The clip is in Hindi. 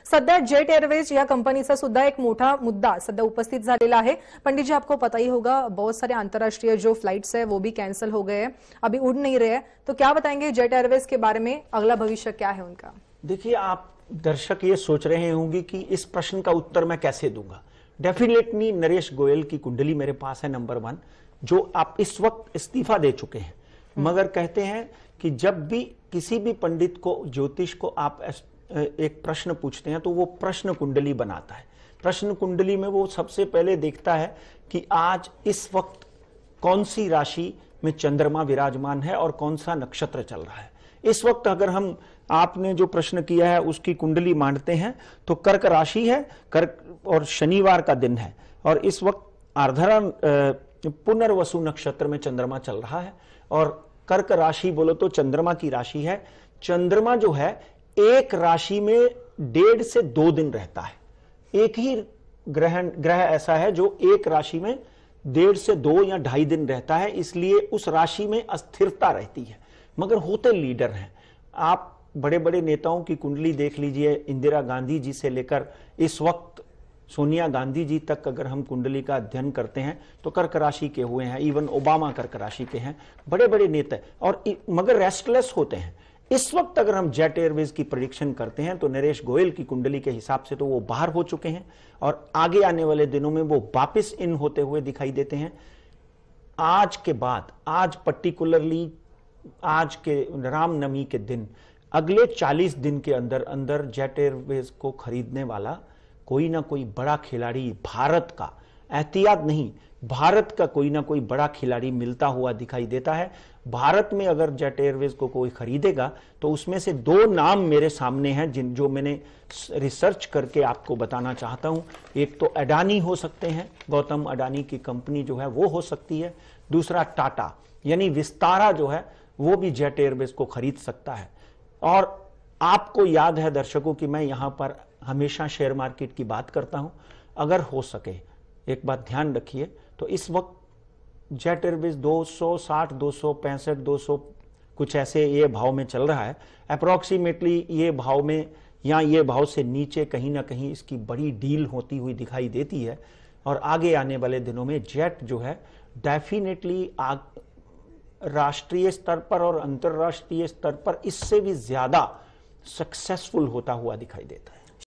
सध्या जेट एअरवेज या कंपनीचा सुद्धा एक मोठा मुद्दा सध्या उपस्थित झालेला है। पंडित जी, आपको पता ही होगा, बहुत सारे अंतर्राष्ट्रीय जो फ्लाइट्स है वो भी कैंसिल हो गए हैं, अभी उड़ नहीं रहे हैं। तो क्या बताएंगे जेट एयरवेज के बारे में, अगला भविष्य क्या है उनका? देखिए, आप दर्शक ये सोच रहे होंगे कि इस प्रश्न का उत्तर मैं कैसे दूंगा। डेफिनेटली नरेश गोयल की कुंडली मेरे पास है, नंबर 1, जो आप इस वक्त इस्तीफा दे चुके हैं, मगर कहते हैं कि जब भी किसी भी पंडित को, ज्योतिष को आप एक प्रश्न पूछते हैं तो वो प्रश्न कुंडली बनाता है। प्रश्न कुंडली में वो सबसे पहले देखता है कि आज इस वक्त कौन सी राशि में चंद्रमा विराजमान है और कौन सा नक्षत्र चल रहा है। इस वक्त अगर हम, आपने जो प्रश्न किया है उसकी कुंडली मांडते हैं तो कर्क राशि है, कर्क और शनिवार का दिन है, और इस वक्त आर्द्रा पुनर्वसु नक्षत्र में चंद्रमा चल रहा है। और कर्क राशि बोलो तो चंद्रमा की राशि है। चंद्रमा जो है एक राशि में 1.5 से 2 दिन रहता है। एक ही ग्रह ऐसा है जो एक राशि में 1.5 से 2 या 2.5 दिन रहता है, इसलिए उस राशि में अस्थिरता रहती है, मगर होते लीडर हैं। आप बड़े बड़े नेताओं की कुंडली देख लीजिए, इंदिरा गांधी जी से लेकर इस वक्त सोनिया गांधी जी तक अगर हम कुंडली का अध्ययन करते हैं तो कर्क राशि के हुए हैं। इवन ओबामा कर्क राशि के हैं, बड़े बड़े नेता, और मगर रेस्टलेस होते हैं। इस वक्त अगर हम जेट एयरवेज की प्रेडिक्शन करते हैं तो नरेश गोयल की कुंडली के हिसाब से तो वो बाहर हो चुके हैं और आगे आने वाले दिनों में वो वापस इन होते हुए दिखाई देते हैं। आज के बाद, आज पर्टिकुलरली आज के रामनवमी के दिन, अगले 40 दिन के अंदर अंदर जेट एयरवेज को खरीदने वाला कोई ना कोई बड़ा खिलाड़ी, भारत का, एहतियात नहीं, भारत का कोई ना कोई बड़ा खिलाड़ी मिलता हुआ दिखाई देता है। भारत में अगर जेट एयरवेज को कोई खरीदेगा तो उसमें से 2 नाम मेरे सामने हैं जो मैंने रिसर्च करके आपको बताना चाहता हूं। एक तो अडानी हो सकते हैं, गौतम अडानी की कंपनी जो है वो हो सकती है। दूसरा टाटा यानी विस्तारा जो है वो भी जेट एयरवेज को खरीद सकता है। और आपको याद है दर्शकों कि मैं यहां पर हमेशा शेयर मार्केट की बात करता हूं। अगर हो सके, एक बात ध्यान रखिए, तो इस वक्त जेट एयरवेज 260, 265, 200 कुछ ऐसे ये भाव में चल रहा है। अप्रोक्सीमेटली ये भाव में या ये भाव से नीचे कहीं ना कहीं इसकी बड़ी डील होती हुई दिखाई देती है। और आगे आने वाले दिनों में जेट जो है डेफिनेटली राष्ट्रीय स्तर पर और अंतर्राष्ट्रीय स्तर पर इससे भी ज्यादा सक्सेसफुल होता हुआ दिखाई देता है।